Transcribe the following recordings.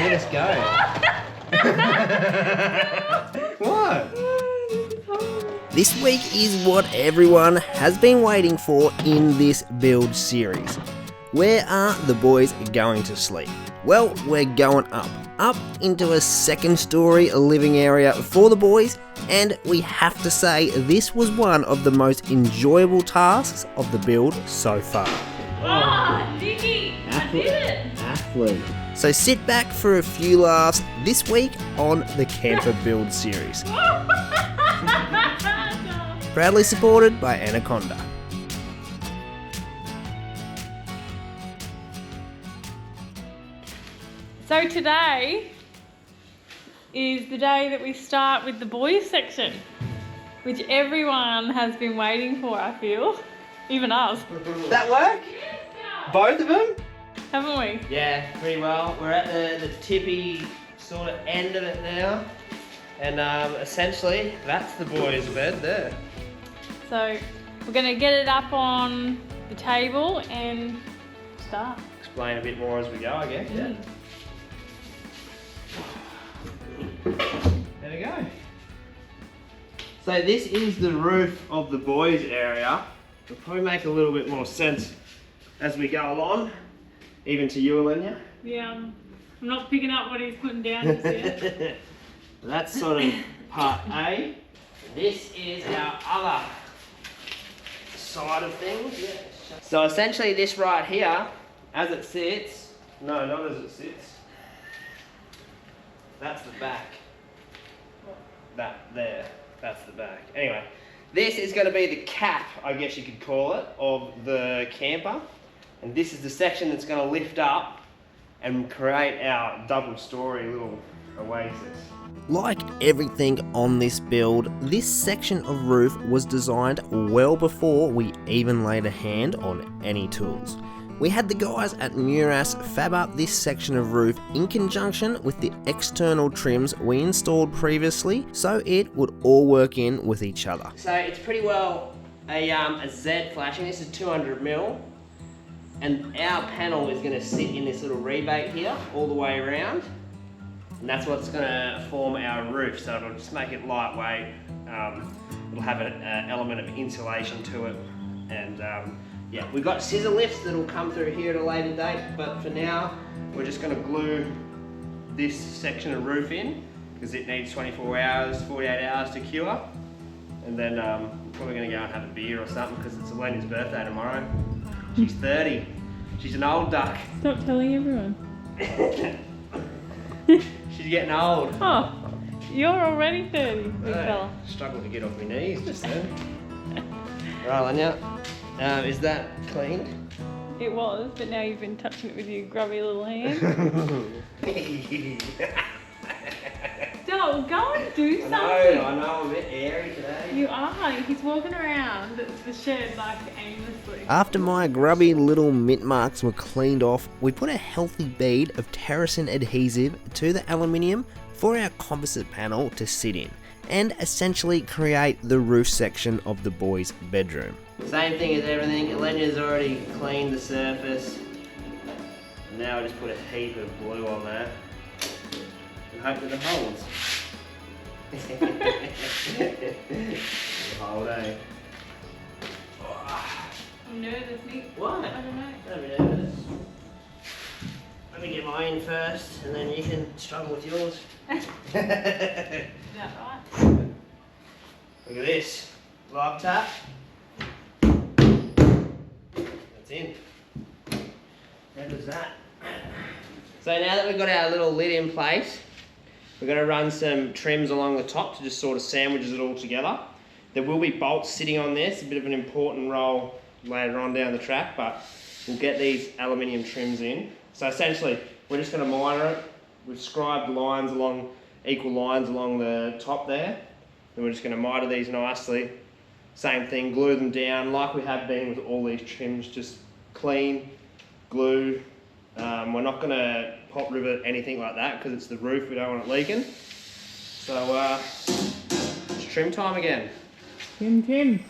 Let us go. What? This week is what everyone has been waiting for in this build series. Where are the boys going to sleep? Well, we're going up into a second story living area for the boys, and we have to say this was one of the most enjoyable tasks of the build so far. Oh, Dickie, I did it! Athlete. So sit back for a few laughs this week on the Camper Build series. Proudly supported by Anaconda. So today is the day that we start with the boys section, which everyone has been waiting for, I feel. Even us. That work? Both of them? Haven't we? Yeah, pretty well. We're at the tippy sort of end of it now. And essentially, that's the boys' bed there. So we're going to get it up on the table and start. Explain a bit more as we go, I guess. Yeah. There we go. So this is the roof of the boys' area. It'll probably make a little bit more sense as we go along, even to you, Alenya. Yeah, I'm not picking up what he's putting down just yet. That's sort of part A. This is our other side of things. Yeah. So essentially this right here, as it sits, no, not as it sits. That's the back. That there, that's the back. Anyway, this is going to be the cap, I guess you could call it, of the camper. And this is the section that's going to lift up and create our double-story little oasis. Like everything on this build, this section of roof was designed well before we even laid a hand on any tools. We had the guys at Muras fab up this section of roof in conjunction with the external trims we installed previously, so it would all work in with each other. So it's pretty well a Z flashing. This is 200mm, and our panel is going to sit in this little rebate here all the way around, and that's what's going to form our roof. So it'll just make it lightweight. It'll have an element of insulation to it, and yeah, we've got scissor lifts that'll come through here at a later date, but for now, we're just going to glue this section of roof in because it needs 24 hours, 48 hours to cure. And then we're probably going to go and have a beer or something because it's Elena's birthday tomorrow. She's 30. She's an old duck. Stop telling everyone. She's getting old. Oh, you're already 30, big fella. Struggled to get off my knees just then. Right, Alenya. Is that clean? It was, but now you've been touching it with your grubby little hand. Joel, go and do something. I know, I'm a bit airy today. You are. He's walking around the shed like aimlessly. After my grubby little mint marks were cleaned off, we put a healthy bead of 𝐼𝐻 adhesive to the aluminium for our composite panel to sit in, and essentially create the roof section of the boys' bedroom. Same thing as everything. Elenya's already cleaned the surface. And now I just put a heap of glue on there and hope that it holds. Hold, eh? I'm nervous, Nick. Why? I don't know. Don't be nervous. Let me get mine first, and then you can struggle with yours. Is that right? Look at this. Lock tap. That's in. How does that? So now that we've got our little lid in place, we're going to run some trims along the top to just sort of sandwiches it all together. There will be bolts sitting on this, a bit of an important role later on down the track, but we'll get these aluminium trims in. So essentially, we're just going to miter it. We've scribed lines along, equal lines along the top there. Then we're just going to miter these nicely. Same thing, glue them down like we have been with all these trims, just clean, glue. We're not going to pop rivet anything like that because it's the roof, we don't want it leaking. So it's trim time again. Tim.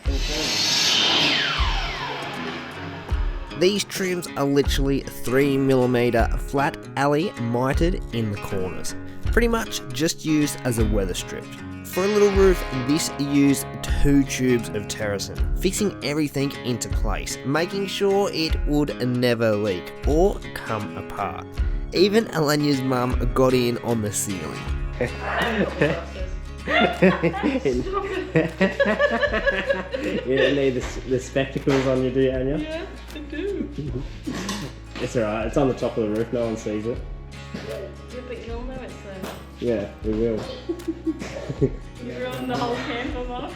These trims are literally 3mm flat alley mitered in the corners, pretty much just used as a weather strip. For a little roof, this used 2 tubes of terracin, fixing everything into place, making sure it would never leak or come apart. Even Elenia's mum got in on the ceiling. You don't need the spectacles on you, do you, Anya? Yeah, I do. It's alright, it's on the top of the roof, no one sees it. Yeah, but you'll know it's there. Yeah, we will. You ruined the whole camper, Mum.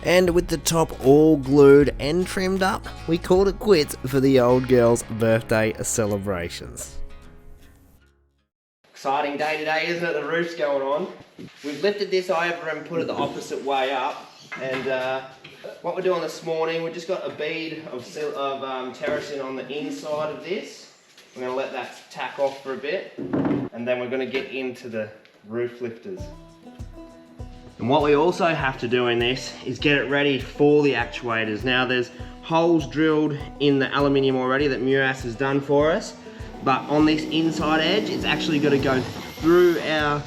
And with the top all glued and trimmed up, we called it quits for the old girl's birthday celebrations. Exciting day today, isn't it? The roof's going on. We've lifted this over and put it the opposite way up. And what we're doing this morning, we've just got a bead of terracin on the inside of this. We're going to let that tack off for a bit. And then we're going to get into the roof lifters. And what we also have to do in this is get it ready for the actuators. Now there's holes drilled in the aluminium already that Muras has done for us. But on this inside edge, it's actually going to go through our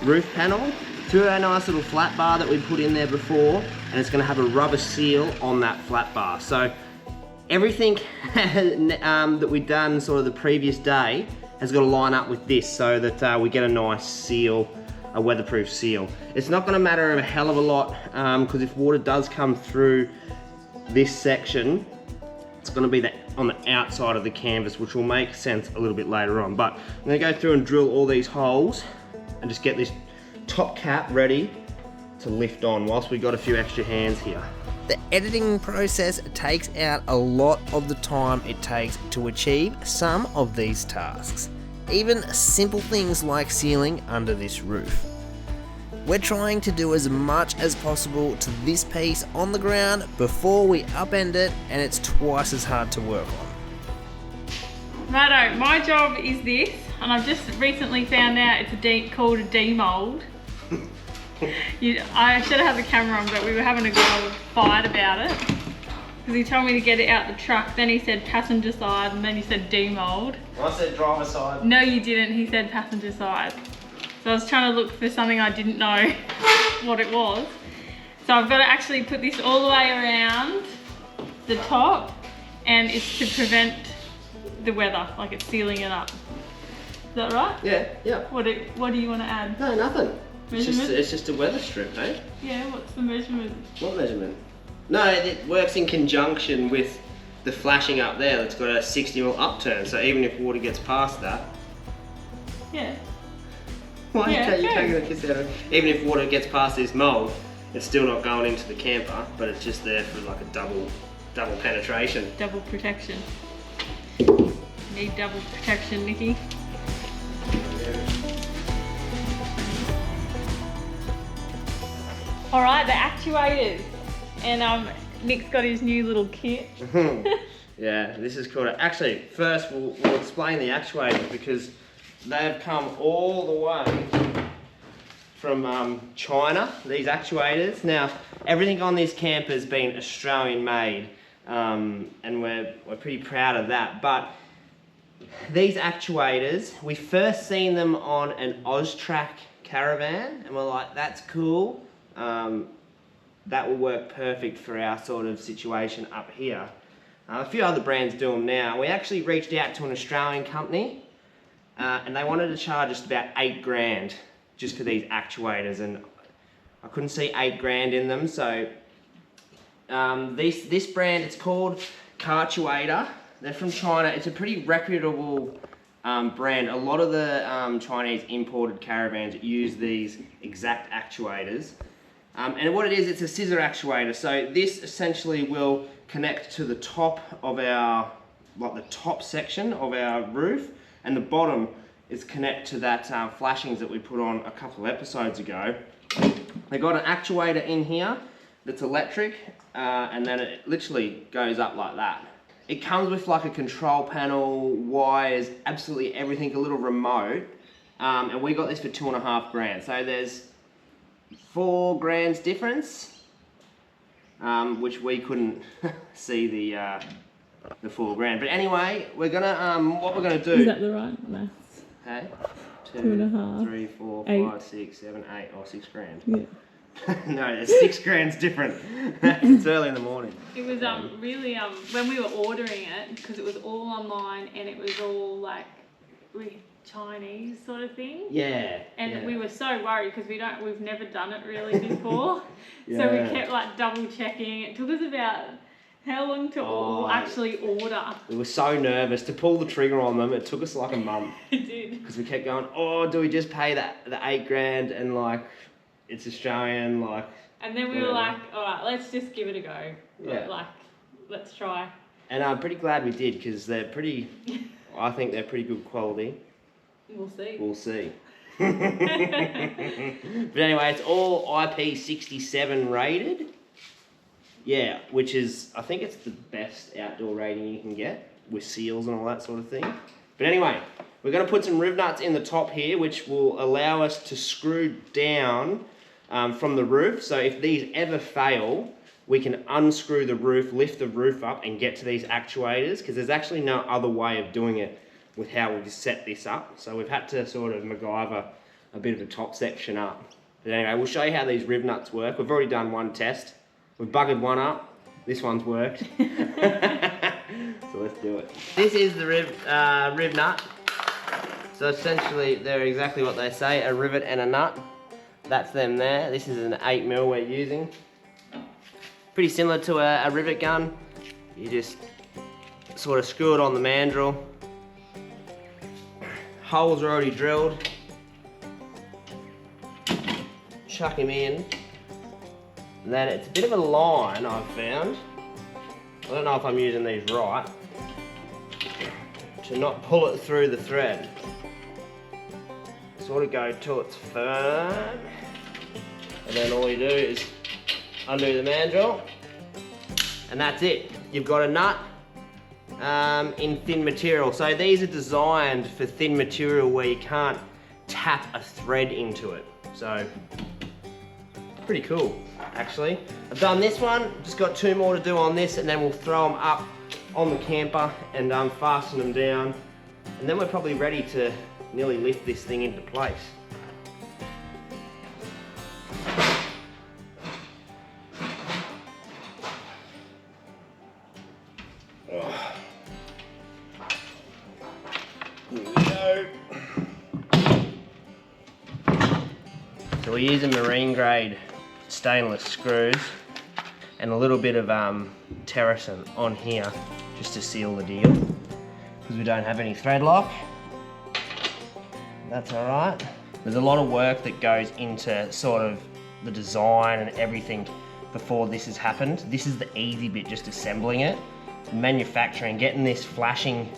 roof panel, through our nice little flat bar that we put in there before, and it's going to have a rubber seal on that flat bar. So everything that we've done sort of the previous day has got to line up with this so that we get a nice seal, a weatherproof seal. It's not going to matter a hell of a lot because if water does come through this section, it's going to be on the outside of the canvas, which will make sense a little bit later on. But I'm going to go through and drill all these holes and just get this top cap ready to lift on whilst we've got a few extra hands here. The editing process takes out a lot of the time it takes to achieve some of these tasks. Even simple things like sealing under this roof. We're trying to do as much as possible to this piece on the ground before we upend it, and it's twice as hard to work on. Righto, my job is this, and I've just recently found out it's called a demold. I should have had the camera on, but we were having a good old fight about it. Because he told me to get it out the truck, then he said passenger side, and then he said demold. I said driver side. No, you didn't, he said passenger side. So I was trying to look for something I didn't know what it was. So I've got to actually put this all the way around the top, and it's to prevent the weather, like it's sealing it up. Is that right? Yeah. What do you want to add? No, nothing. Measurement? It's just a weather strip, eh? Yeah, what's the measurement? What measurement? No, it works in conjunction with the flashing up there that's got a 60mm upturn, so even if water gets past that... Yeah. Why Yeah, are you okay. taking the piss out of it? Even if water gets past this mould, it's still not going into the camper, but it's just there for like a double penetration. Double protection. Need double protection, Nikki. Alright, the actuators. And Nick's got his new little kit. Yeah, this is called... Actually, first we'll explain the actuators because they've come all the way from China, these actuators. Now, everything on this camper has been Australian made, and we're pretty proud of that. But these actuators, we first seen them on an Oztrack caravan, and we're like, that's cool. That will work perfect for our sort of situation up here. A few other brands do them now. We actually reached out to an Australian company, and they wanted to charge us about $8 just for these actuators, and I couldn't see $8 in them. So this brand, it's called Actuator. They're from China. It's a pretty reputable brand. A lot of the Chinese imported caravans use these exact actuators. And what it is, it's a scissor actuator. So this essentially will connect to the top of our, like the top section of our roof, and the bottom is connect to that flashings that we put on a couple of episodes ago. They got an actuator in here that's electric, and then it literally goes up like that. It comes with like a control panel, wires, absolutely everything, a little remote, and we got this for $2.5. So there's $4 difference, which we couldn't see the the $4,000. But anyway, we're gonna what we're gonna do. Is that the right maths? Hey, 2.5, 3, 4, 8. 5, 6, 7, 8, or $6,000. Yeah. No, $6,000's different. It's early in the morning. It was really when we were ordering it, because it was all online and it was all like Chinese sort of thing. Yeah. And we were so worried because we've never done it really before. So we kept like double checking. It took us about how long to actually order? We were so nervous to pull the trigger on them. It took us like a month. It did. Because we kept going, oh, do we just pay the $8,000 and like it's Australian, like. And then we were like, all right, let's just give it a go. Yeah. Like, let's try. And I'm pretty glad we did because they're pretty. I think they're pretty good quality. We'll see. We'll see. But anyway, it's all IP67 rated. Yeah, which is, I think it's the best outdoor rating you can get with seals and all that sort of thing. But anyway, we're going to put some riv nuts in the top here, which will allow us to screw down from the roof. So if these ever fail, we can unscrew the roof, lift the roof up and get to these actuators, because there's actually no other way of doing it with how we've set this up. So we've had to sort of MacGyver a bit of the top section up. But anyway, we'll show you how these riv nuts work. We've already done one test. We've buggered one up. This one's worked. So let's do it. This is the riv nut. So essentially, they're exactly what they say, a rivet and a nut. That's them there. This is an 8mm we're using. Pretty similar to a rivet gun. You just sort of screw it on the mandrel. Holes are already drilled. Chuck him in. And then it's a bit of a line I've found. I don't know if I'm using these right. To not pull it through the thread. Sort of go till it's firm. And then all you do is undo the mandrel. And that's it. You've got a nut in thin material. So these are designed for thin material where you can't tap a thread into it. So, pretty cool, actually. I've done this one, just got 2 more to do on this, and then we'll throw them up on the camper and fasten them down. And then we're probably ready to nearly lift this thing into place. Here we go. So we're using marine grade stainless screws and a little bit of terracin on here just to seal the deal, because we don't have any thread lock. That's all right. There's a lot of work that goes into sort of the design and everything before this has happened. This is the easy bit, just assembling it. Manufacturing, getting this flashing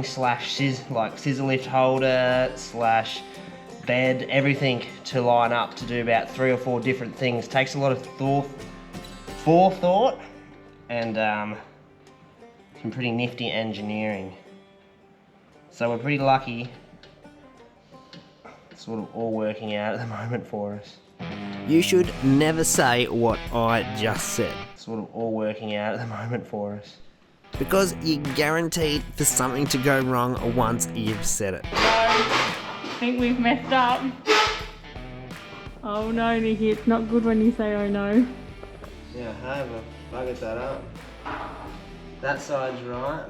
slash scissor lift holder slash bed, everything to line up to do about 3 or 4 different things. Takes a lot of forethought and some pretty nifty engineering. So we're pretty lucky. It's sort of all working out at the moment for us. You should never say what I just said, It's sort of all working out at the moment for us. because you're guaranteed for something to go wrong once you've said it. I think we've messed up. Oh no, Nikki, it's not good when you say oh no. Yeah, I have buggered that up. That side's right,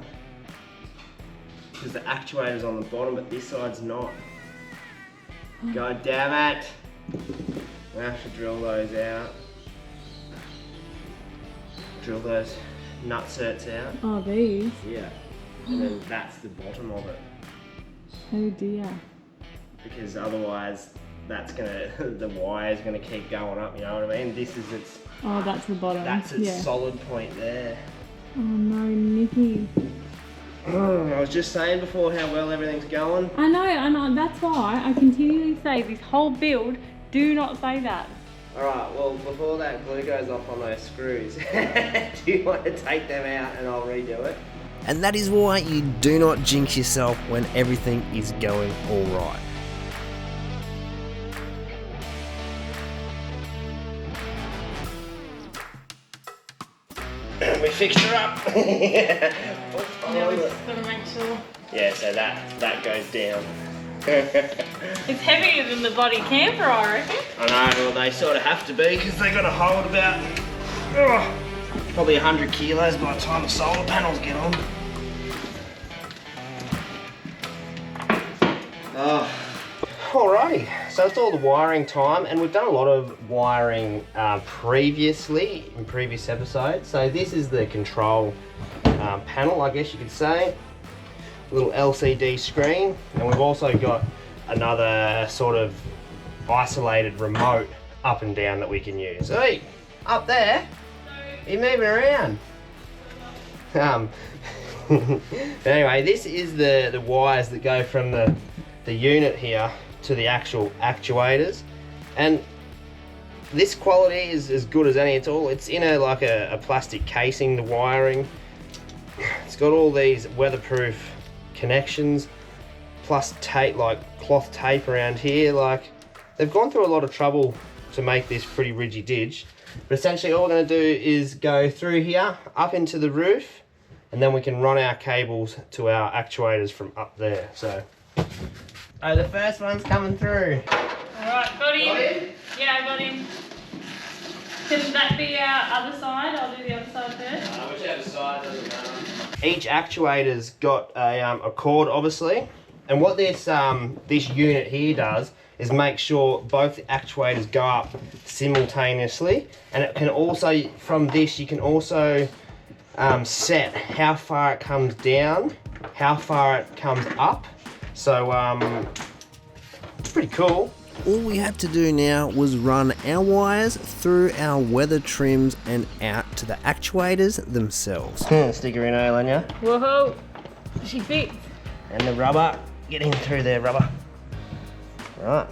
because the actuator's on the bottom, but this side's not. God damn it! We have to drill those out. Drill those nut certs out. Oh, these? Yeah. And then that's the bottom of it. Oh dear. Because otherwise, that's gonna, the wire's gonna keep going up, you know what I mean? This is its, Oh, that's the bottom. that's its yeah. solid point there. Oh no, Nikki. I was just saying before how well everything's going. I know, that's why I continually say this whole build, do not say that. Alright, well before that glue goes off on those screws, do you want to take them out and I'll redo it? And that is why you do not jinx yourself when everything is going alright. We fixed her up. Now we just gotta make sure. Yeah, so that goes down. It's heavier than the bloody camper, I reckon. I know, well they sort of have to be because they got to hold about probably 100 kilos by the time the solar panels get on. Alrighty, so it's all the wiring time, and we've done a lot of wiring previously in previous episodes. So this is the control panel, I guess you could say. A little LCD screen, and we've also got another sort of isolated remote up and down that we can use. Hey, up there, you're moving around. Anyway, this is the wires that go from the unit here to the actual actuators, and this quality is as good as any at all. It's in like a plastic casing, the wiring. It's got all these weatherproof connections, plus tape, like cloth tape around here. Like, they've gone through a lot of trouble to make this pretty ridgy-dig, but essentially all we're going to do is go through here up into the roof, and then we can run our cables to our actuators from up there. So oh, the first one's coming through. Alright, got him. Yeah, I got him. Can that be our other side? I'll do the other side first. Whichever side, doesn't matter. Each actuator's got a cord, obviously, and what this this unit here does is make sure both actuators go up simultaneously, and it can also, from this, you can also set how far it comes down, how far it comes up. So it's pretty cool. All we had to do now was run our wires through our weather trims and out to the actuators themselves. Stick her in, 𝐼𝐻𝐻𝐿. Whoa, she fits. And the rubber, get in through there, rubber. Right.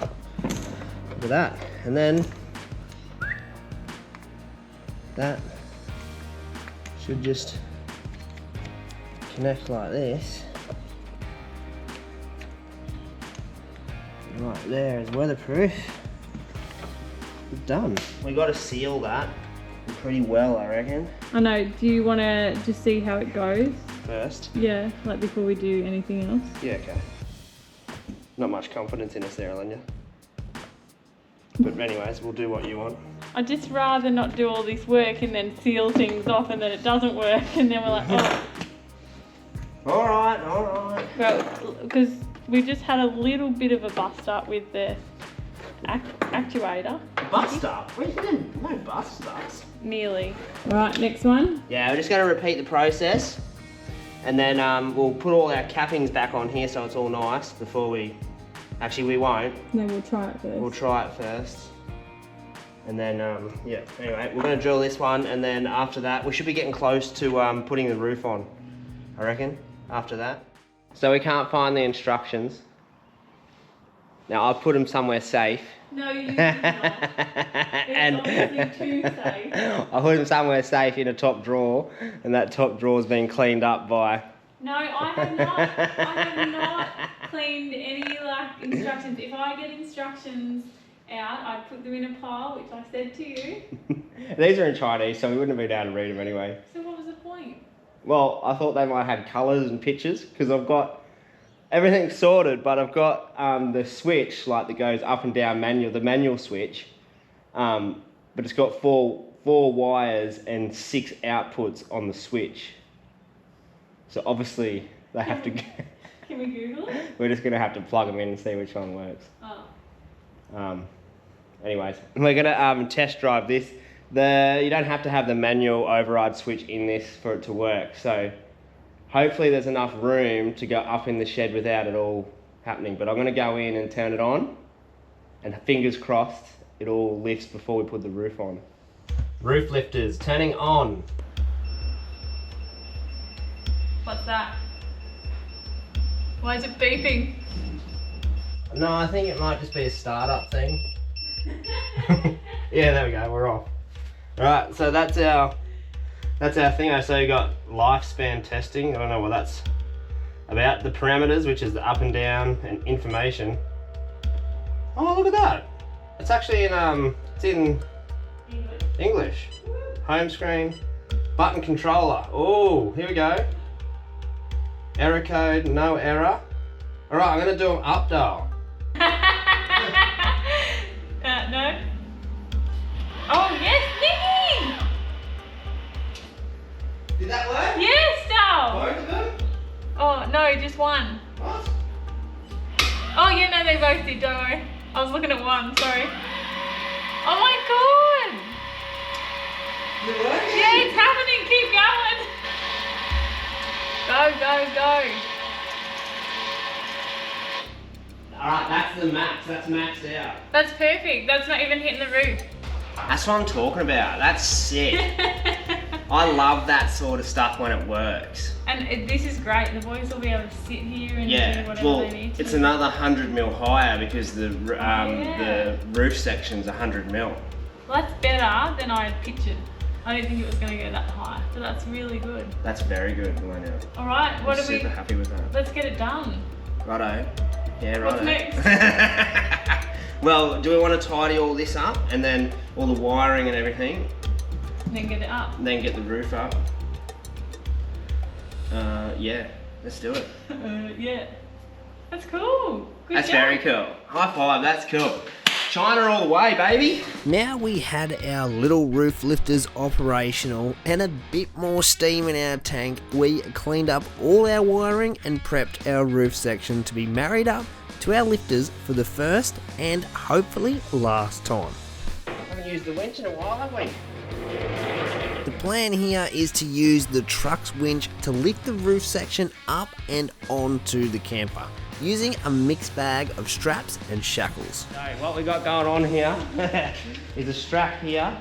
Look at that. And then that should just connect like this. Right there is weatherproof. It's done. We got to seal that pretty well, I reckon. I know. Do you want to just see how it goes First. Yeah, like before we do anything else. Yeah, okay. Not much confidence in us there, 𝐼𝐻𝐻𝐿. But anyways, we'll do what you want. I'd just rather not do all this work and then seal things off and then it doesn't work and then we're like, oh. Alright, alright. Well, because we just had a little bit of a bust up with the actuator. Bust up? We didn't, no bust ups. Nearly. Right, next one. Yeah, we're just going to repeat the process, and then we'll put all our cappings back on here so it's all nice before we... Actually, we won't. No, we'll try it first. We'll try it first. And then, yeah, anyway, we're going to drill this one, and then after that, we should be getting close to putting the roof on, I reckon, after that. So we can't find the instructions. Now, I've put them somewhere safe. No, you did not. It's obviously too safe. I put them somewhere safe in a top drawer, and that top drawer's been cleaned up by... No, I have not cleaned any like instructions. If I get instructions out, I put them in a pile, which I said to you. These are in Chinese, so we wouldn't have been able to read them anyway. So what was the point? Well, I thought they might have had colours and pictures, because I've got everything sorted, but I've got the switch like that goes up and down manual, the manual switch, but it's got four wires and 6 outputs on the switch. So obviously they have to. Can we Google it? We're just gonna have to plug them in and see which one works. Oh. Anyways, we're gonna test drive this. You don't have to have the manual override switch in this for it to work. So hopefully there's enough room to go up in the shed without it all happening. But I'm gonna go in and turn it on, and fingers crossed it all lifts before we put the roof on. Roof lifters turning on. What's that? Why is it beeping? No, I think it might just be a startup thing. Yeah, there we go, we're off. Right, so that's our thing. So you got lifespan testing. I don't know what that's about. The parameters, which is the up and down, and information. Oh, look at that! It's actually in it's in English. Home screen, Button controller. Oh, here we go. Error code, no error. All right, I'm gonna do them up dial. No. Oh yes, Nicky! Did that work? Yes, Dal. Both of them? Oh no, just one. What? Oh yeah, no, they both did. Don't worry. I was looking at one. Sorry. Oh my god! Is it working? Yeah, it's happening. Keep going. Go, go, go. Alright, that's the max. That's maxed out. That's perfect. That's not even hitting the roof. That's what I'm talking about. That's sick. I love that sort of stuff when it works. And this is great. The boys will be able to sit here and do Yeah, whatever well, they need to. it's another 100 mil higher because the Yeah. the roof section's 100 mil. Well, that's better than I had pictured. I didn't think it was going to go that high, but that's really good. That's very good, Elena. All right, what I'm are we? super happy with that. Let's get it done. Righto. Yeah, righto. What's next? Well, do we want to tidy all this up and then all the wiring and everything, And then get it up. and then get the roof up? Yeah, let's do it. Yeah. That's cool. Good That's job. very cool. High five, that's cool. China all the way, baby. Now we had our little roof lifters operational and a bit more steam in our tank, we cleaned up all our wiring and prepped our roof section to be married up to our lifters for the first and hopefully last time. Haven't used the winch in a while, have we? The plan here is to use the truck's winch to lift the roof section up and onto the camper, using a mixed bag of straps and shackles. So what we got going on here is a strap here,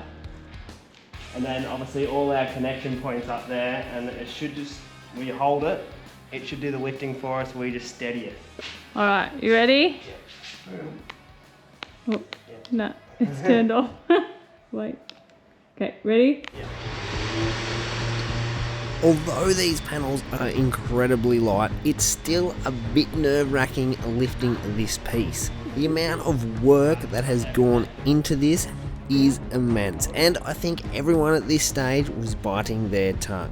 and then obviously all our connection points up there, and it should just, we hold it, it should do the lifting for us, we just steady it. All right, you ready? Oh, no, it's turned off. Wait. Okay, ready? Although these panels are incredibly light, it's still a bit nerve-wracking lifting this piece. The amount of work that has gone into this is immense, and I think everyone at this stage was biting their tongue.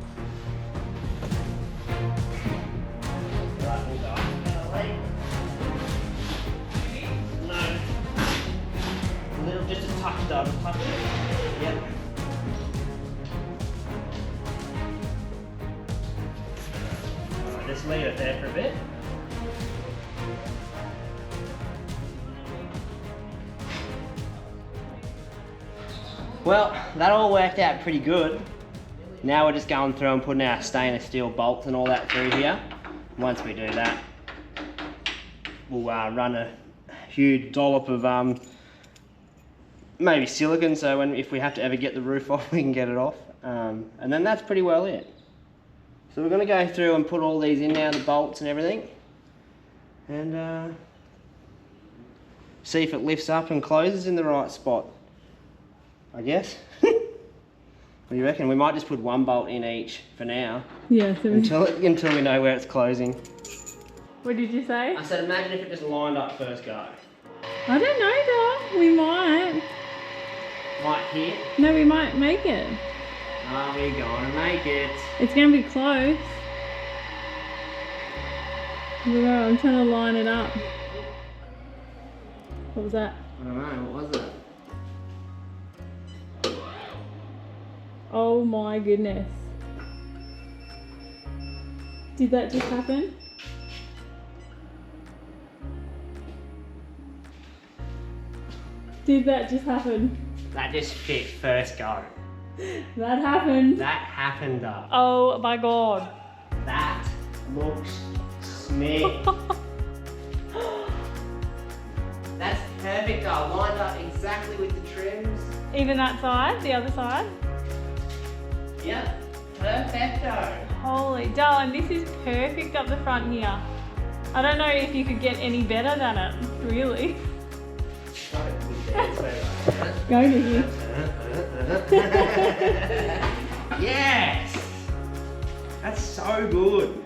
Just a touch, though, touch it. Yep. Just leave it there for a bit. Well, that all worked out pretty good. Now we're just going through and putting our stainless steel bolts and all that through here. Once we do that, we'll run a huge dollop of maybe silicone, so if we have to ever get the roof off, we can get it off. And then that's pretty well it. So we're going to go through and put all these in now, the bolts and everything, and see if it lifts up and closes in the right spot, I guess. What do you reckon? We might just put one bolt in each for now, Yeah. until we know where it's closing. What did you say? I said imagine if it just lined up first go. I don't know, Doc. We might. Might hit. No, we might make it. Are we gonna make it? It's gonna be close. I don't know, I'm trying to line it up. What was that? I don't know, what was it? Oh my goodness. Did that just happen? Did that just happen? That just fit first go. That happened. That happened though. Oh my god. That looks smooth. That's perfect though, lined up exactly with the trims. Even that side, the other side? Yep, perfecto. Holy, darling, this is perfect up the front here. I don't know if you could get any better than it, really. Go, Nikki. Yes! That's so good.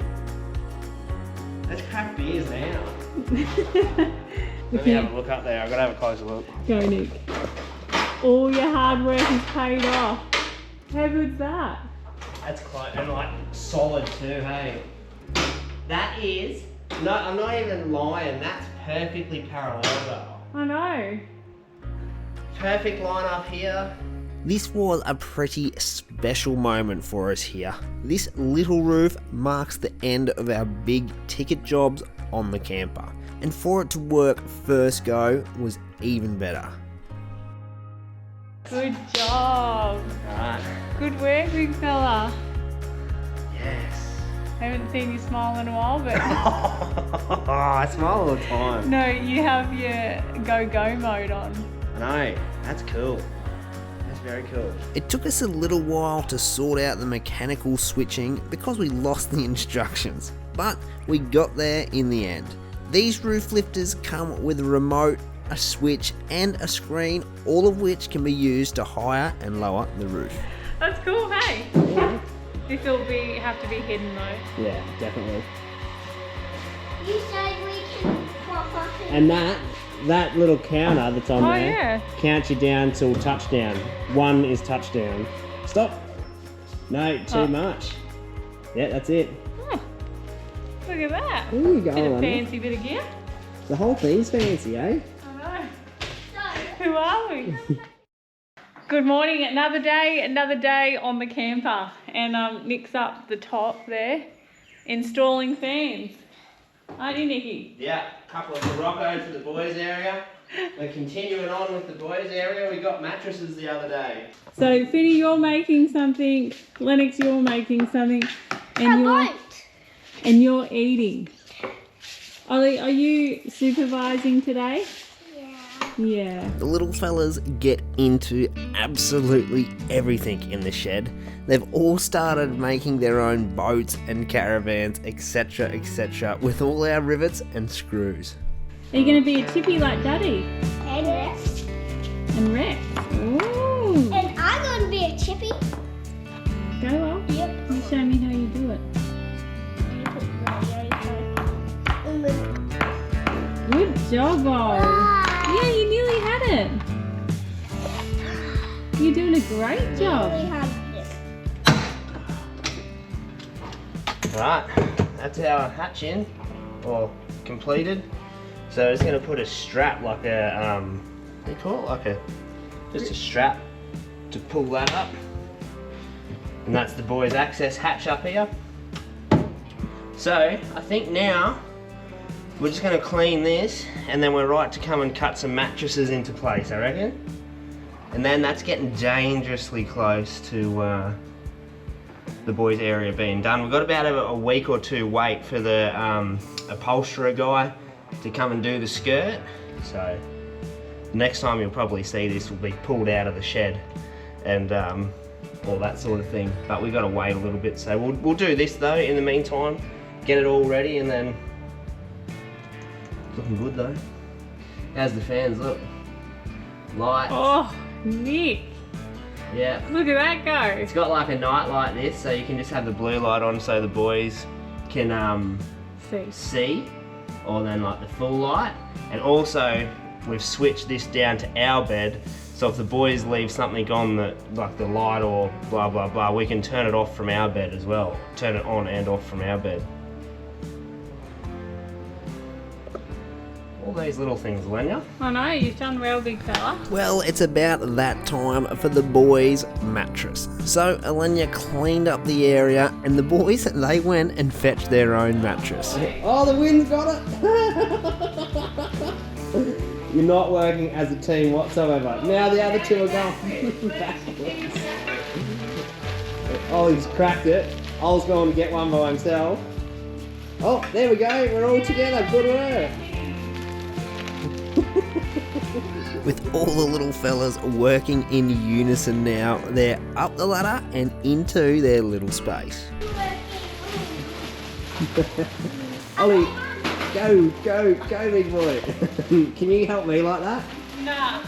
Let's crack beers now. Let me have a look up there. I've got to have a closer look. Go, Nick. All your hard work is paid off. How good's that? That's close and like solid too, hey. That is, no, I'm not even lying, that's perfectly parallel though. I know. Perfect line up here. This was a pretty special moment for us here. This little roof marks the end of our big ticket jobs on the camper. And for it to work first go was even better. Good job. Alright. Good work, big fella. Yes. I haven't seen you smile in a while, but I smile all the time. no, you have your go mode on. I know, that's cool. That's very cool. It took us a little while to sort out the mechanical switching because we lost the instructions, but we got there in the end. These roof lifters come with a remote, a switch and a screen, all of which can be used to higher and lower the roof. That's cool, hey? Yeah, This will have to be hidden though. yeah, definitely. You said we can pop up And that little counter that's on Oh, there yeah. counts you down till touchdown. 1 is touchdown. Stop. No, too Oh. much. Yeah, that's it. Look at that. There you go, Bit of Anna. fancy bit of gear. The whole thing's fancy, eh? I know. Who are we? Good morning, another day on the camper. And Nick's up the top there, installing fans. Aren't you, Nicky? Yeah, a couple of Morocco for the boys area. We're continuing on with the boys area. We got mattresses the other day. So, Finny, you're making something. Lennox, you're making something. And you're eating. Ollie, are you supervising today? Yeah. The little fellas get into absolutely everything in the shed. They've all started making their own boats and caravans, etc, with all our rivets and screws. Are you going to be a chippy like Daddy? and Rex. And Rex? Ooh. And I'm going to be a chippy. Go on. Yep. You show me how you do it. Good job, Bo. Yeah, you nearly had it. You're doing a great job. Right, that's our hatch in, or completed. So it's going to put a strap, like a, what do you call it? Like just a strap to pull that up. And that's the boys' access hatch up here. So I think now we're just going to clean this, and then we're right to come and cut some mattresses into place, I reckon. And then that's getting dangerously close to the boys' area being done. We've got about a week or two wait for the upholsterer guy to come and do the skirt. So next time you'll probably see this will be pulled out of the shed and all that sort of thing. But we've got to wait a little bit. So we'll do this though in the meantime, get it all ready, and then looking good though. How's the fans look? Lights. Oh, Nick. Yeah. Look at that go. It's got like a night light this, so you can just have the blue light on so the boys can see, or then like the full light. And also we've switched this down to our bed, so if the boys leave something on, that like the light or blah blah blah, we can turn it off from our bed as well. Turn it on and off from our bed. All these little things, Lenya. I know, you've done well, big fella. Well, it's about that time for the boys' mattress. So Elenia cleaned up the area and the boys, they went and fetched their own mattress. Oh, the wind's got it! You're not working as a team whatsoever. Now the other two are going backwards. Ollie's cracked it. Ollie's going to get one by himself. Oh, there we go. We're all together. Good work. With all the little fellas working in unison now, they're up the ladder and into their little space. Ollie, go, big boy. Can you help me like that? Nah.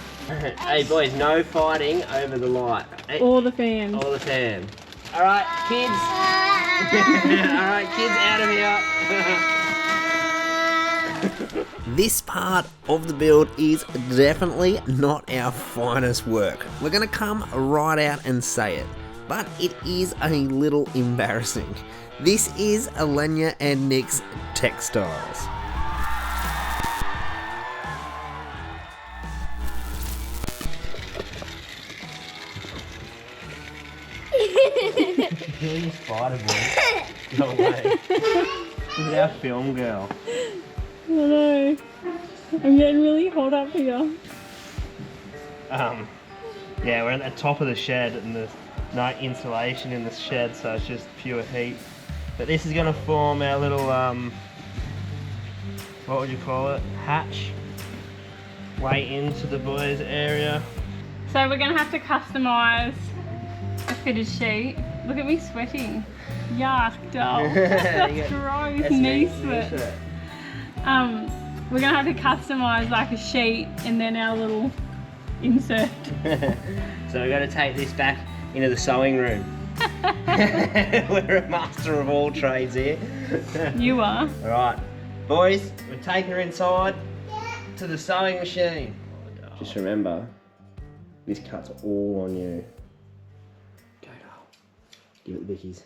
Hey boys, no fighting over the light. Hey, All the fans. all the fan. Alright, kids. Alright, kids, out of here. This part of the build is definitely not our finest work. We're going to come right out and say it. but it is a little embarrassing. This is Elenia and Nick's Textiles. Really spider boy. No way. Look at our film girl. I know. I'm getting really hot up here. Yeah, we're at the top of the shed and there's no insulation in the shed, so it's just pure heat. But this is going to form our little, what would you call it? Hatch. Way into the boys' area. So we're going to have to customise a fitted sheet. Look at me sweating. Yuck, doll. That's gross, knee sweat. We're going to have to customise like a sheet and then our little insert. So we've got to take this back into the sewing room. We're a master of all trades here. You are. Alright, boys, we're taking her inside to the sewing machine. Just remember, this cut's all on you. Go, doll. Give it the bickies.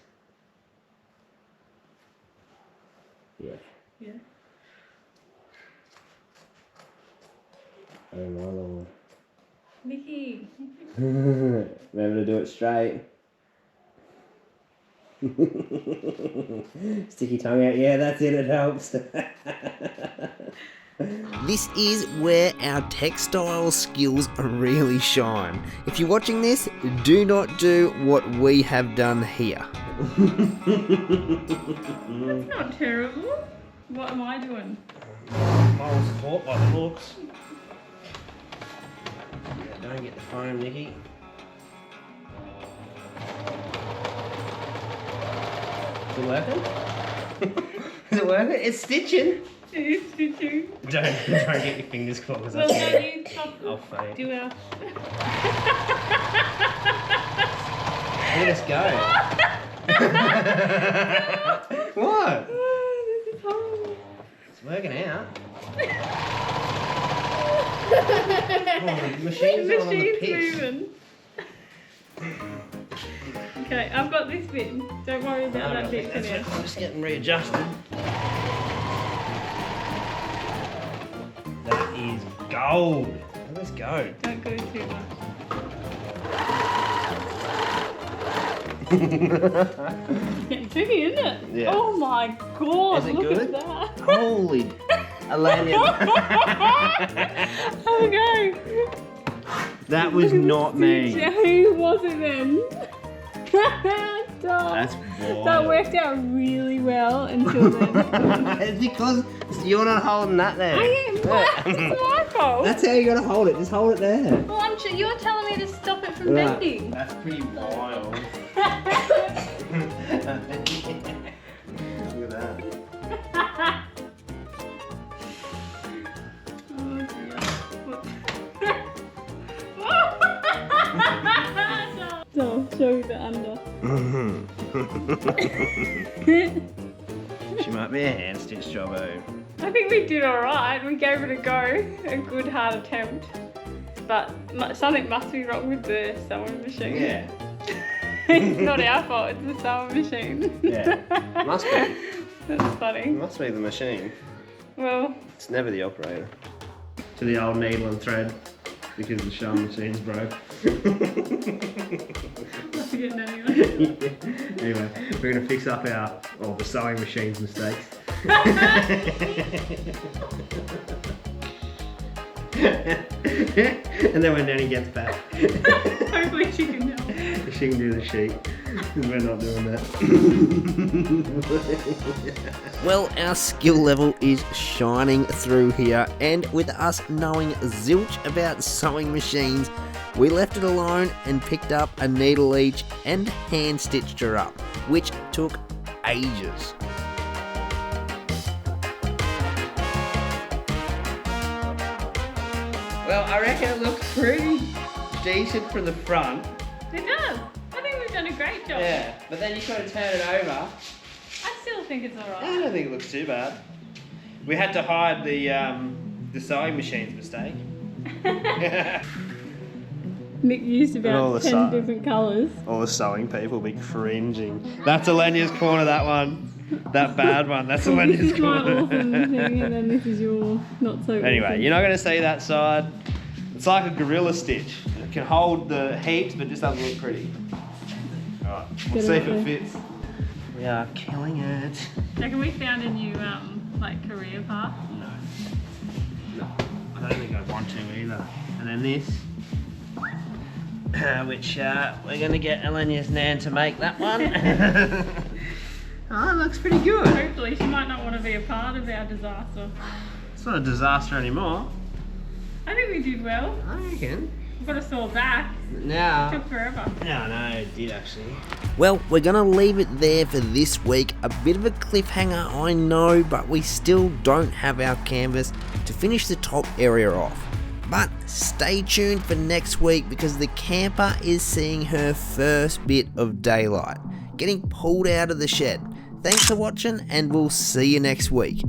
Yeah. Yeah. Oh my lord. Mickey. Remember to do it straight. Sticky tongue out, yeah, that's it, it helps. This is where our textile skills really shine. If you're watching this, do not do what we have done here. That's not terrible. What am I doing? I was caught by the hooks. Yeah, don't get the foam, Nikki. Is it working? Is it working? It's stitching. It is stitching. Don't get your fingers caught because Well, now you I'll faint. do our... Let us go. What? Oh, this is horrible. It's working out. Oh, the machine's on the piss. moving. Okay, I've got this bit. Don't worry about that bit for now. I'm just getting readjusted. That is gold. Let's go. Don't go too much. Getting tricky, isn't it? Yeah. Oh my god, Is it look good? at that. Holy Elenia. Okay. That was not me. Who was it then? That's wild. That worked out really well until then. It's because you're not holding that there. I am. What? It's my fault. That's how you gotta hold it. Just hold it there. Well, you're telling me to stop it from bending. That's pretty wild. Look at that. So, show you the under. She might be a hand stitch job, oh. I think we did alright. We gave it a go. A good hard attempt. But something must be wrong with the sewing machine. Yeah. It's not our fault, it's the sewing machine. Yeah. Must be. That's funny. It must be the machine. Well, It's never the operator. To the old needle and thread because the sewing machine's broke. not getting anywhere. Anyway, we're going to fix up the sewing machine's mistakes. And then when Nanny gets back, Hopefully she can help. she can do the sheet. We're not doing that. Well, our skill level is shining through here, and with us knowing zilch about sewing machines, we left it alone and picked up a needle each and hand stitched her up, which took ages. Well, I reckon it looks pretty decent from the front. It does. I think we've done a great job. Yeah, but then you kind of turn it over. I still think it's I alright. don't think it looks too bad. We had to hide the sewing machine's mistake. Nick used all about the 10 different colours. All the sewing people be cringing. That's Elenia's corner, that one. That bad one, that's This Elenia's is my corner. awesome thing, and then this is your not so Anyway, awesome. you're not going to see that side. It's like a gorilla stitch. It can hold the heat, but just doesn't look pretty. Alright, let's see if it fits. We are killing it. Reckon we found a new like career path? No, I don't think I want to either. And then this, which we're going to get Elenia's nan to make that one. Oh, it looks pretty good. Hopefully she might not want to be a part of our disaster. It's not a disaster anymore. I think we did well. I reckon. We've got a sore back. Now. Took forever. No, it did actually. Well, we're gonna leave it there for this week. A bit of a cliffhanger, I know, but we still don't have our canvas to finish the top area off. But stay tuned for next week because the camper is seeing her first bit of daylight, getting pulled out of the shed. Thanks for watching and we'll see you next week.